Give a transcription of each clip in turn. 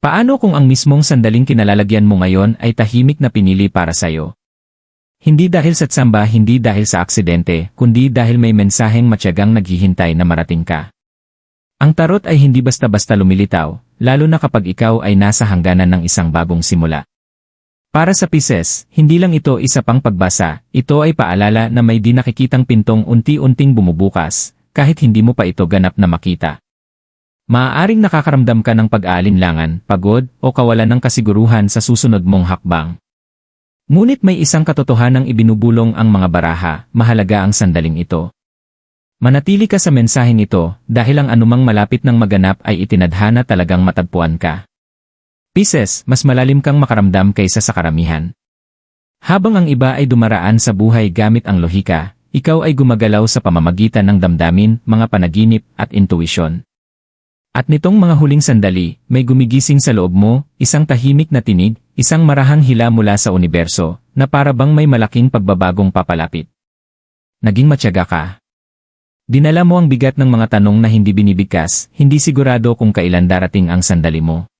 Paano kung ang mismong sandaling kinalalagyan mo ngayon ay tahimik na pinili para sa'yo? Hindi dahil sa tsamba, hindi dahil sa aksidente, kundi dahil may mensaheng matyagang naghihintay na marating ka. Ang tarot ay hindi basta-basta lumilitaw, lalo na kapag ikaw ay nasa hangganan ng isang bagong simula. Para sa Pisces, hindi lang ito isa pang pagbasa, ito ay paalala na may di nakikitang pintong unti-unting bumubukas, kahit hindi mo pa ito ganap na makita. Maaaring nakakaramdam ka ng pag-aalinlangan, pagod, o kawalan ng kasiguruhan sa susunod mong hakbang. Ngunit may isang katotohanang ibinubulong ang mga baraha, mahalaga ang sandaling ito. Manatili ka sa mensaheng ito, dahil ang anumang malapit ng maganap ay itinadhana talagang matagpuan ka. Pisces, mas malalim kang makaramdam kaysa sa karamihan. Habang ang iba ay dumaraan sa buhay gamit ang lohika, ikaw ay gumagalaw sa pamamagitan ng damdamin, mga panaginip, at intuisyon. At nitong mga huling sandali, may gumigising sa loob mo, isang tahimik na tinig, isang marahang hila mula sa universo, na para bang may malaking pagbabagong papalapit. Naging matyaga ka. Dinala mo ang bigat ng mga tanong na hindi binibigkas, hindi sigurado kung kailan darating ang sandali mo.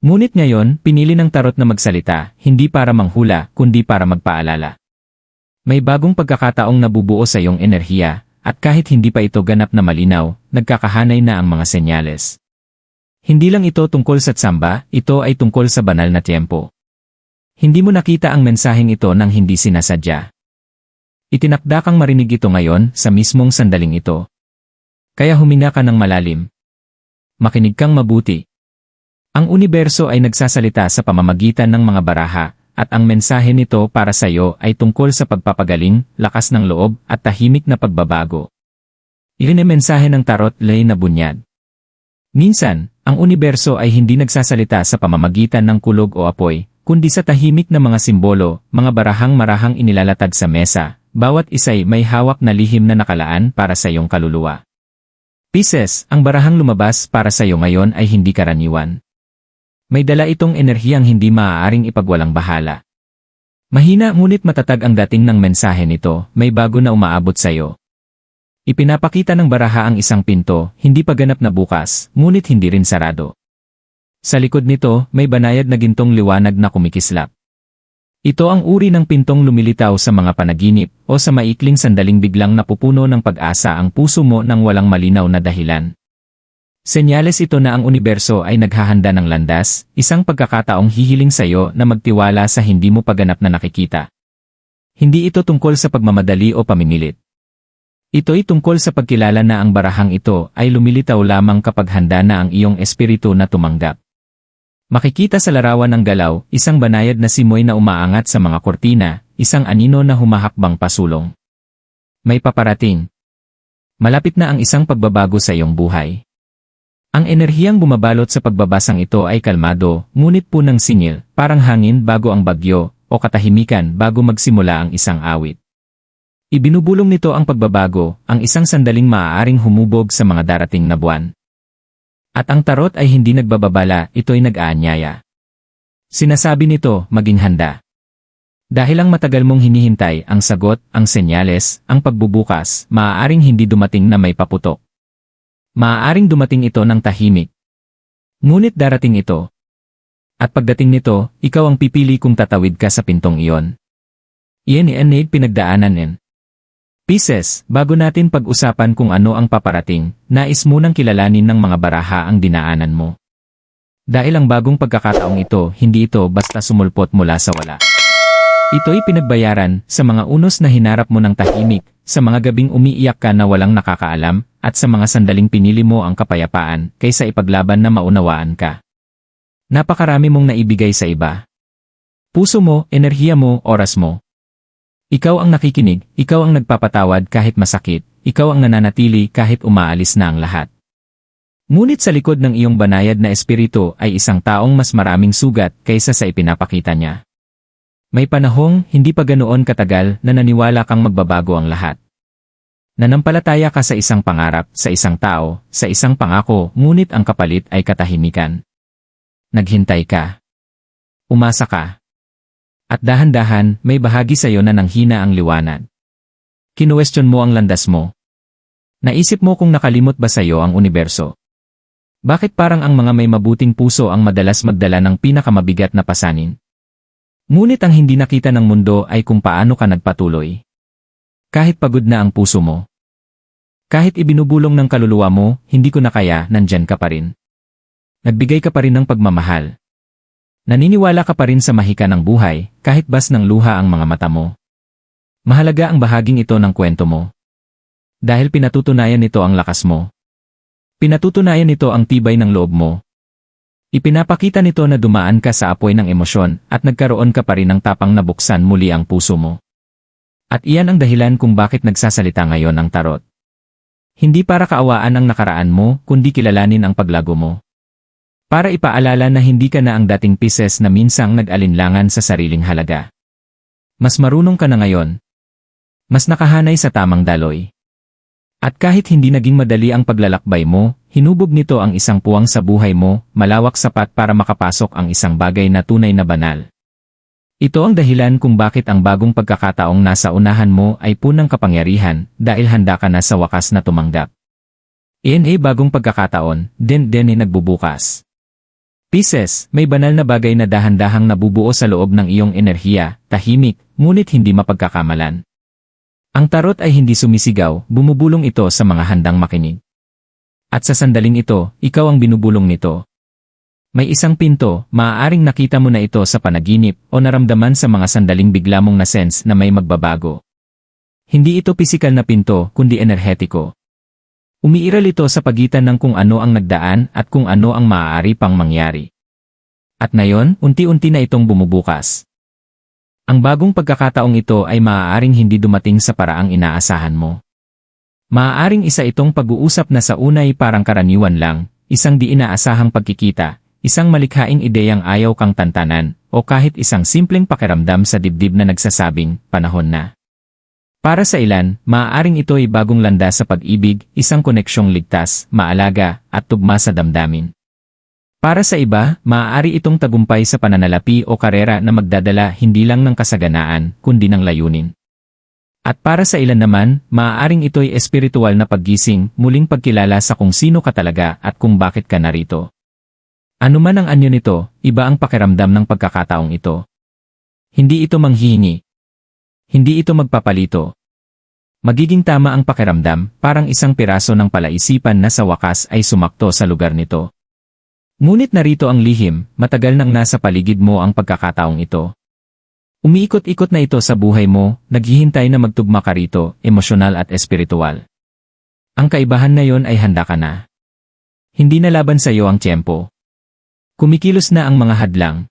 Ngunit ngayon, pinili ng tarot na magsalita, hindi para manghula, kundi para magpaalala. May bagong pagkakataong nabubuo sa iyong enerhiya, at kahit hindi pa ito ganap na malinaw, nagkakahanay na ang mga senyales. Hindi lang ito tungkol sa tsamba, ito ay tungkol sa banal na tiempo. Hindi mo nakita ang mensaheng ito nang hindi sinasadya. Itinakda kang marinig ito ngayon sa mismong sandaling ito. Kaya huminga ka ng malalim. Makinig kang mabuti. Ang universo ay nagsasalita sa pamamagitan ng mga baraha, at ang mensahe nito para sa iyo ay tungkol sa pagpapagaling, lakas ng loob, at tahimik na pagbabago. Iyon ay mensahe ng tarot lay na bunyad. Minsan, ang universo ay hindi nagsasalita sa pamamagitan ng kulog o apoy, kundi sa tahimik na mga simbolo, mga barahang marahang inilalatag sa mesa, bawat isa'y may hawak na lihim na nakalaan para sa iyong kaluluwa. Pisces, ang barahang lumabas para sa iyo ngayon ay hindi karaniwan. May dala itong enerhiyang hindi maaaring ipagwalang bahala. Mahina ngunit matatag ang dating ng mensahe nito, may bago na umaabot sa iyo. Ipinapakita ng baraha ang isang pinto, hindi pa ganap na bukas, ngunit hindi rin sarado. Sa likod nito, may banayad na gintong liwanag na kumikislap. Ito ang uri ng pintong lumilitaw sa mga panaginip, o sa maikling sandaling biglang napupuno ng pag-asa ang puso mo nang walang malinaw na dahilan. Senyales ito na ang universo ay naghahanda ng landas, isang pagkakataong hihiling sa iyo na magtiwala sa hindi mo pa ganap na nakikita. Hindi ito tungkol sa pagmamadali o pamimilit. Ito'y tungkol sa pagkilala na ang barahang ito ay lumilitaw lamang kapag handa na ang iyong espiritu na tumanggap. Makikita sa larawan ng galaw, isang banayad na simoy na umaangat sa mga kortina, isang anino na humahakbang pasulong. May paparating. Malapit na ang isang pagbabago sa iyong buhay. Ang enerhiyang bumabalot sa pagbabasang ito ay kalmado, ngunit punang singil, parang hangin bago ang bagyo, o katahimikan bago magsimula ang isang awit. Ibinubulong nito ang pagbabago, ang isang sandaling maaaring humubog sa mga darating na buwan. At ang tarot ay hindi nagbababala, ito'y nag-aanyaya. Sinasabi nito, maging handa. Dahil ang matagal mong hinihintay, ang sagot, ang senyales, ang pagbubukas, maaaring hindi dumating na may paputok. Maaaring dumating ito ng tahimik. Ngunit darating ito. At pagdating nito, ikaw ang pipili kung tatawid ka sa pintong iyon. Iyan ay pinagdaanan. Pisces, bago natin pag-usapan kung ano ang paparating, nais munang kilalanin ng mga baraha ang dinaanan mo. Dahil ang bagong pagkakataong ito, hindi ito basta sumulpot mula sa wala. Ito'y pinagbayaran sa mga unos na hinarap mo ng tahimik, sa mga gabing umiiyak ka na walang nakakaalam, at sa mga sandaling pinili mo ang kapayapaan kaysa ipaglaban na maunawaan ka. Napakarami mong naibigay sa iba. Puso mo, enerhiya mo, oras mo. Ikaw ang nakikinig, ikaw ang nagpapatawad kahit masakit, ikaw ang nananatili kahit umaalis na ang lahat. Ngunit sa likod ng iyong banayad na espiritu ay isang taong mas maraming sugat kaysa sa ipinapakita niya. May panahong hindi pa ganoon katagal na naniwala kang magbabago ang lahat. Nanampalataya ka sa isang pangarap, sa isang tao, sa isang pangako, ngunit ang kapalit ay katahimikan. Naghintay ka. Umasa ka. At dahan-dahan, may bahagi sa iyo na nanghina ang liwanag. Kinuwestiyon mo ang landas mo. Naisip mo kung nakalimot ba sa iyo ang universo. Bakit parang ang mga may mabuting puso ang madalas magdala ng pinakamabigat na pasanin? Ngunit ang hindi nakita ng mundo ay kung paano ka nagpatuloy. Kahit pagod na ang puso mo. Kahit ibinubulong ng kaluluwa mo, hindi ko na kaya, nandyan ka pa rin. Nagbigay ka pa rin ng pagmamahal. Naniniwala ka pa rin sa mahika ng buhay, kahit bas ng luha ang mga mata mo. Mahalaga ang bahaging ito ng kwento mo. Dahil pinatutunayan nito ang lakas mo. Pinatutunayan nito ang tibay ng loob mo. Ipinapakita nito na dumaan ka sa apoy ng emosyon at nagkaroon ka pa rin ng tapang na buksan muli ang puso mo. At iyan ang dahilan kung bakit nagsasalita ngayon ang tarot. Hindi para kaawaan ang nakaraan mo, kundi kilalanin ang paglago mo. Para ipaalala na hindi ka na ang dating Pisces na minsang nag-alinlangan sa sariling halaga. Mas marunong ka na ngayon. Mas nakahanay sa tamang daloy. At kahit hindi naging madali ang paglalakbay mo, hinubog nito ang isang puwang sa buhay mo, malawak sapat para makapasok ang isang bagay na tunay na banal. Ito ang dahilan kung bakit ang bagong pagkakataong nasa unahan mo ay punang kapangyarihan dahil handa ka na sa wakas na tumanggap. Iyan ay bagong pagkakataon, din nagbubukas. Pisces, may banal na bagay na dahan-dahang nabubuo sa loob ng iyong enerhiya, tahimik, ngunit hindi mapagkakamalan. Ang tarot ay hindi sumisigaw, bumubulong ito sa mga handang makinig. At sa sandaling ito, ikaw ang binubulong nito. May isang pinto, maaaring nakita mo na ito sa panaginip o naramdaman sa mga sandaling bigla mong na-sense na may magbabago. Hindi ito pisikal na pinto, kundi enerhetiko. Umiiral ito sa pagitan ng kung ano ang nagdaan at kung ano ang maaari pang mangyari. At ngayon, unti-unti na itong bumubukas. Ang bagong pagkakataong ito ay maaaring hindi dumating sa paraang inaasahan mo. Maaaring isa itong pag-uusap na sa unay parang karaniwan lang, isang di inaasahang pagkikita, isang malikhaing ideyang ayaw kang tantanan, o kahit isang simpleng pakiramdam sa dibdib na nagsasabing, panahon na. Para sa ilan, maaaring ito ay bagong landas sa pag-ibig, isang koneksyong ligtas, maalaga, at tugma sa damdamin. Para sa iba, maaari itong tagumpay sa pananalapi o karera na magdadala hindi lang ng kasaganaan, kundi ng layunin. At para sa ilan naman, maaaring ito ay espiritual na paggising, muling pagkilala sa kung sino ka talaga at kung bakit ka narito. Ano man ang anyo nito, iba ang pakiramdam ng pagkakataong ito. Hindi ito manghihingi. Hindi ito magpapalito. Magiging tama ang pakiramdam, parang isang piraso ng palaisipan na sa wakas ay sumakto sa lugar nito. Ngunit narito ang lihim, matagal nang nasa paligid mo ang pagkakataong ito. Umiikot-ikot na ito sa buhay mo, naghihintay na magtugma ka rito, emosyonal at espiritual. Ang kaibahan na yon ay handa ka na. Hindi na laban sa iyo ang tiyempo. Kumikilos na ang mga hadlang.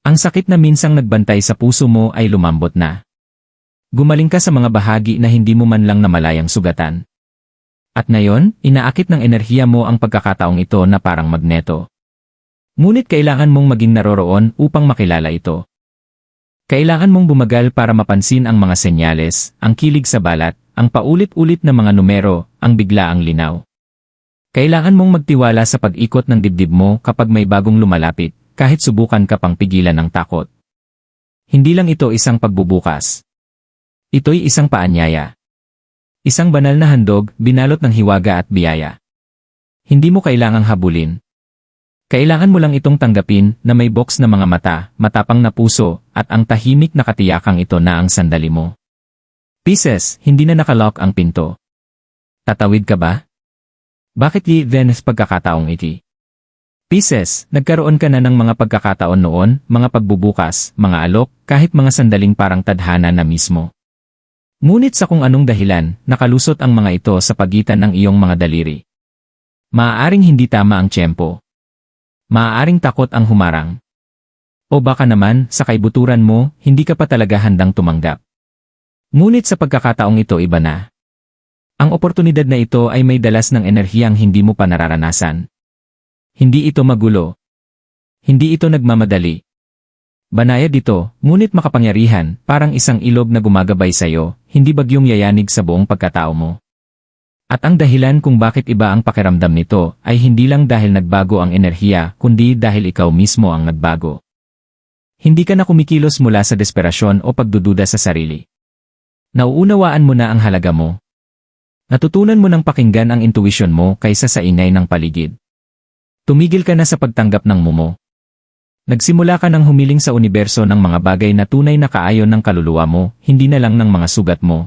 Ang sakit na minsang nagbantay sa puso mo ay lumambot na. Gumaling ka sa mga bahagi na hindi mo man lang namalayang sugatan. At ngayon, inaakit ng enerhiya mo ang pagkakataong ito na parang magneto. Ngunit kailangan mong maging naroroon upang makilala ito. Kailangan mong bumagal para mapansin ang mga senyales, ang kilig sa balat, ang paulit-ulit na mga numero, ang biglaang linaw. Kailangan mong magtiwala sa pag-ikot ng dibdib mo kapag may bagong lumalapit, kahit subukan ka pang pigilan ng takot. Hindi lang ito isang pagbubukas. Ito'y isang paanyaya. Isang banal na handog, binalot ng hiwaga at biyaya. Hindi mo kailangang habulin. Kailangan mo lang itong tanggapin na may box na mga mata, matapang na puso, at ang tahimik na katiyakang ito na ang sandali mo. Pisces, hindi na nakalock ang pinto. Tatawid ka ba? Bakit di Venus pagkakataong iti? Pisces, nagkaroon ka na ng mga pagkakataon noon, mga pagbubukas, mga alok, kahit mga sandaling parang tadhana na mismo. Ngunit sa kung anong dahilan, nakalusot ang mga ito sa pagitan ng iyong mga daliri. Maaaring hindi tama ang tiyempo. Maaaring takot ang humarang. O baka naman, sa kaibuturan mo, hindi ka pa talaga handang tumanggap. Ngunit sa pagkakataong ito iba na. Ang oportunidad na ito ay may dalas ng enerhiyang hindi mo pa nararanasan. Hindi ito magulo. Hindi ito nagmamadali. Banayad ito, ngunit makapangyarihan, parang isang ilog na gumagabay sa iyo, hindi bagyong yayanig sa buong pagkatao mo. At ang dahilan kung bakit iba ang pakiramdam nito ay hindi lang dahil nagbago ang enerhiya, kundi dahil ikaw mismo ang nagbago. Hindi ka na kumikilos mula sa desperasyon o pagdududa sa sarili. Nauunawaan mo na ang halaga mo. Natutunan mo ng pakinggan ang intuition mo kaysa sa ingay ng paligid. Tumigil ka na sa pagtanggap ng mumo. Nagsimula ka ng humiling sa universo ng mga bagay na tunay na kaayon ng kaluluwa mo, hindi na lang ng mga sugat mo.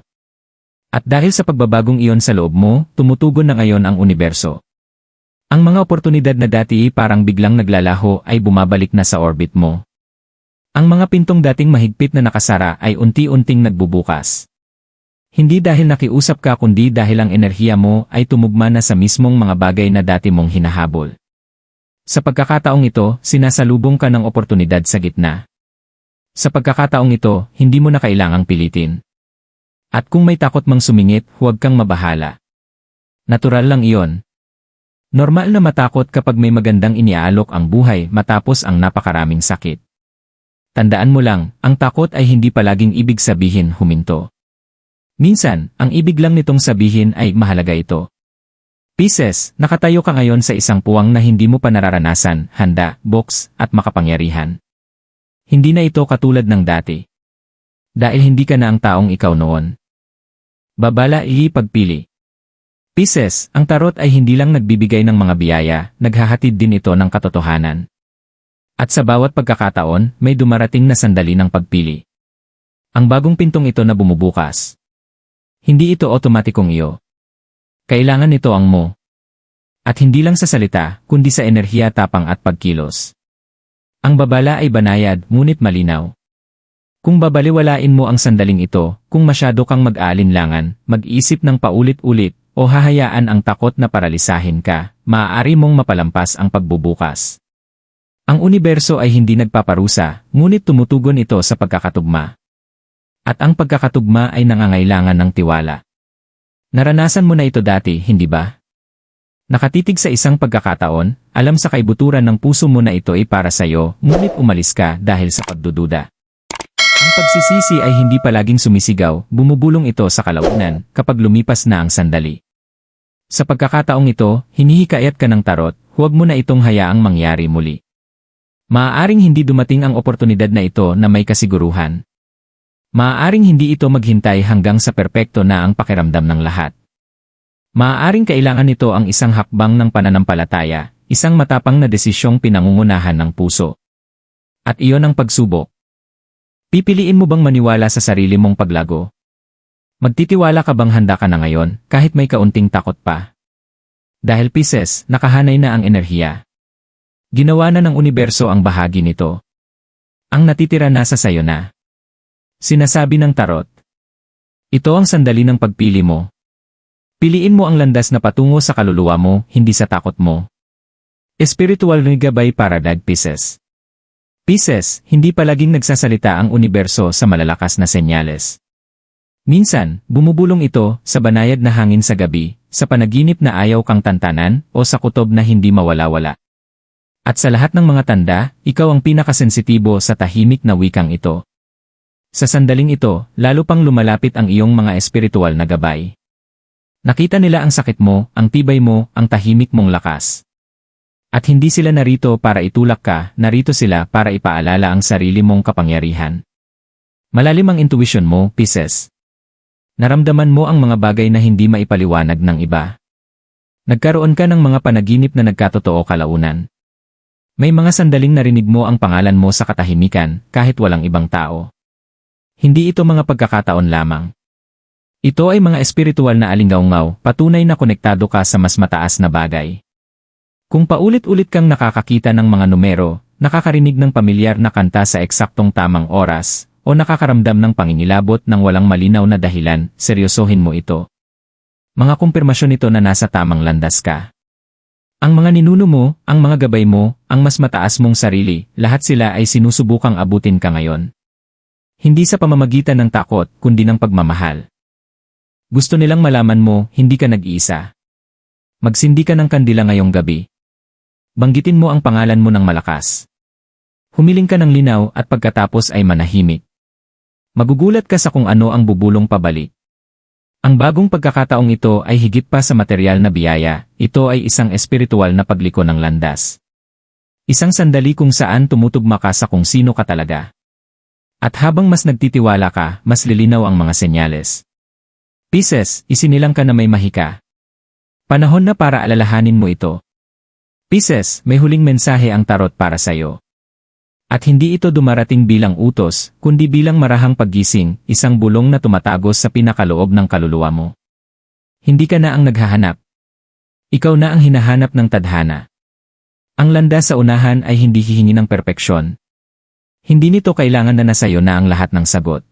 At dahil sa pagbabagong iyon sa loob mo, tumutugon na ngayon ang universo. Ang mga oportunidad na dati parang biglang naglalaho ay bumabalik na sa orbit mo. Ang mga pintong dating mahigpit na nakasara ay unti-unting nagbubukas. Hindi dahil nakiusap ka kundi dahil ang enerhiya mo ay tumugma na sa mismong mga bagay na dati mong hinahabol. Sa pagkakataong ito, sinasalubong ka ng oportunidad sa gitna. Sa pagkakataong ito, hindi mo na kailangang pilitin. At kung may takot mang sumingit, huwag kang mabahala. Natural lang iyon. Normal na matakot kapag may magandang iniaalok ang buhay matapos ang napakaraming sakit. Tandaan mo lang, ang takot ay hindi palaging ibig sabihin huminto. Minsan, ang ibig lang nitong sabihin ay mahalaga ito. Pisces, nakatayo ka ngayon sa isang puwang na hindi mo pa nararanasan, handa, boks, at makapangyarihan. Hindi na ito katulad ng dati. Dahil hindi ka na ang taong ikaw noon. Babala pagpili. Pisces, ang tarot ay hindi lang nagbibigay ng mga biyaya, naghahatid din ito ng katotohanan. At sa bawat pagkakataon, may dumarating na sandali ng pagpili. Ang bagong pintong ito na bumubukas. Hindi ito otomatikong iyo. Kailangan nito ang mo. At hindi lang sa salita, kundi sa enerhiya, tapang at pagkilos. Ang babala ay banayad, ngunit malinaw. Kung babaliwalain mo ang sandaling ito, kung masyado kang mag-aalinlangan, mag-isip ng paulit-ulit, o hahayaan ang takot na paralisahin ka, maaari mong mapalampas ang pagbubukas. Ang universo ay hindi nagpaparusa, ngunit tumutugon ito sa pagkakatugma. At ang pagkakatugma ay nangangailangan ng tiwala. Naranasan mo na ito dati, hindi ba? Nakatitig sa isang pagkakataon, alam sa kaibuturan ng puso mo na ito ay para sa'yo, ngunit umalis ka dahil sa pagdududa. Ang pagsisisi ay hindi palaging sumisigaw, bumubulong ito sa kalaunan kapag lumipas na ang sandali. Sa pagkakataong ito, hinihikayat ka ng tarot, huwag mo na itong hayaang mangyari muli. Maaaring hindi dumating ang oportunidad na ito na may kasiguruhan. Maaaring hindi ito maghintay hanggang sa perpekto na ang pakiramdam ng lahat. Maaaring kailangan nito ang isang hakbang ng pananampalataya, isang matapang na desisyong pinangungunahan ng puso. At iyon ang pagsubok. Pipiliin mo bang maniwala sa sarili mong paglago? Magtitiwala ka bang handa ka na ngayon, kahit may kaunting takot pa? Dahil Pisces, nakahanay na ang enerhiya. Ginawa na ng universo ang bahagi nito. Ang natitira nasa sayo na. Sinasabi ng tarot. Ito ang sandali ng pagpili mo. Piliin mo ang landas na patungo sa kaluluwa mo, hindi sa takot mo. Espiritual na gabay para dag Pisces. Pisces, hindi palaging nagsasalita ang universo sa malalakas na senyales. Minsan, bumubulong ito sa banayad na hangin sa gabi, sa panaginip na ayaw kang tantanan, o sa kutob na hindi mawala-wala. At sa lahat ng mga tanda, ikaw ang pinakasensitibo sa tahimik na wikang ito. Sa sandaling ito, lalo pang lumalapit ang iyong mga espiritual na gabay. Nakita nila ang sakit mo, ang tibay mo, ang tahimik mong lakas. At hindi sila narito para itulak ka, narito sila para ipaalala ang sarili mong kapangyarihan. Malalim ang intuition mo, Pisces. Naramdaman mo ang mga bagay na hindi maipaliwanag ng iba. Nagkaroon ka ng mga panaginip na nagkatotoo kalaunan. May mga sandaling narinig mo ang pangalan mo sa katahimikan, kahit walang ibang tao. Hindi ito mga pagkakataon lamang. Ito ay mga espiritual na alingaungaw, patunay na konektado ka sa mas mataas na bagay. Kung paulit-ulit kang nakakakita ng mga numero, nakakarinig ng pamilyar na kanta sa eksaktong tamang oras, o nakakaramdam ng pangingilabot ng walang malinaw na dahilan, seryosohin mo ito. Mga kumpirmasyon ito na nasa tamang landas ka. Ang mga ninuno mo, ang mga gabay mo, ang mas mataas mong sarili, lahat sila ay sinusubukang abutin ka ngayon. Hindi sa pamamagitan ng takot, kundi ng pagmamahal. Gusto nilang malaman mo, hindi ka nag-iisa. Magsindi ka ng kandila ngayong gabi. Banggitin mo ang pangalan mo ng malakas. Humiling ka ng linaw at pagkatapos ay manahimik. Magugulat ka sa kung ano ang bubulong pabalik. Ang bagong pagkakataong ito ay higit pa sa material na biyaya, ito ay isang espiritual na pagliko ng landas. Isang sandali kung saan tumutugma ka sa kung sino ka talaga. At habang mas nagtitiwala ka, mas lilinaw ang mga senyales. Pisces, isinilang ka na may mahika. Panahon na para alalahanin mo ito. Pisces, may huling mensahe ang tarot para sa'yo. At hindi ito dumarating bilang utos, kundi bilang marahang paggising, isang bulong na tumatagos sa pinakaloob ng kaluluwa mo. Hindi ka na ang naghahanap. Ikaw na ang hinahanap ng tadhana. Ang landas sa unahan ay hindi hihingi ng perpeksyon. Hindi nito kailangan na nasayo na ang lahat ng sagot.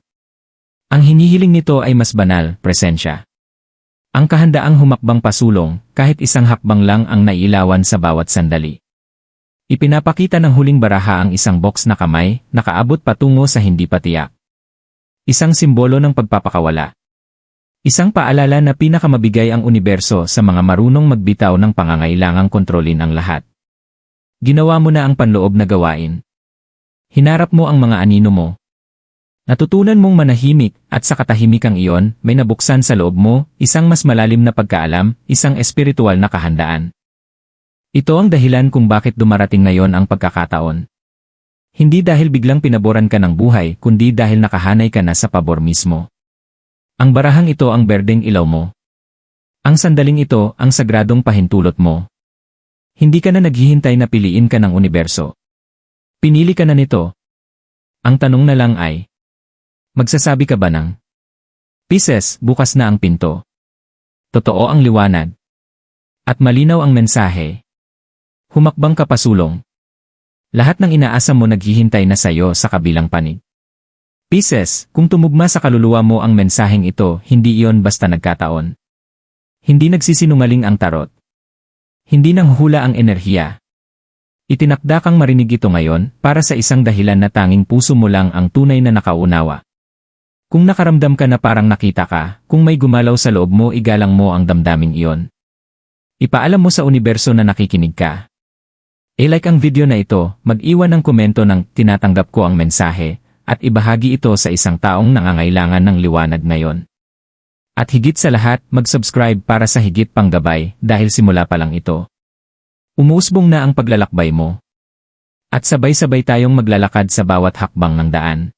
Ang hinihiling nito ay mas banal, presensya. Ang kahandaang humakbang pasulong, kahit isang hakbang lang ang nailawan sa bawat sandali. Ipinapakita ng huling baraha ang isang box na kamay, nakaabot patungo sa hindi pa tiyak. Isang simbolo ng pagpapakawala. Isang paalala na pinakamabigay ang universo sa mga marunong magbitaw ng pangangailangang kontrolin ang lahat. Ginawa mo na ang panloob na gawain. Hinarap mo ang mga anino mo. Natutunan mong manahimik at sa katahimikang iyon, may nabuksan sa loob mo, isang mas malalim na pagkaalam, isang espiritual na kahandaan. Ito ang dahilan kung bakit dumarating ngayon ang pagkakataon. Hindi dahil biglang pinaboran ka ng buhay, kundi dahil nakahanay ka na sa pabor mismo. Ang barahang ito ang berdeng ilaw mo. Ang sandaling ito ang sagradong pahintulot mo. Hindi ka na naghihintay na piliin ka ng universo. Pinili ka na nito. Ang tanong na lang ay, magsasabi ka ba ng, Pisces, bukas na ang pinto. Totoo ang liwanag. At malinaw ang mensahe. Humakbang ka pasulong. Lahat ng inaasam mo naghihintay na sayo sa kabilang panig. Pisces, kung tumugma sa kaluluwa mo ang mensaheng ito, hindi iyon basta nagkataon. Hindi nagsisinungaling ang tarot. Hindi nanghuhula ang enerhiya. Itinakda kang marinig ito ngayon para sa isang dahilan na tanging puso mo lang ang tunay na nakaunawa. Kung nakaramdam ka na parang nakita ka, kung may gumalaw sa loob mo, igalang mo ang damdaming iyon. Ipaalam mo sa universo na nakikinig ka. I-like ang video na ito, mag-iwan ng komento ng tinatanggap ko ang mensahe, at ibahagi ito sa isang taong nangangailangan ng liwanag ngayon. At higit sa lahat, mag-subscribe para sa higit pang gabay dahil simula pa lang ito. Umuusbong na ang paglalakbay mo. At sabay-sabay tayong maglalakad sa bawat hakbang ng daan.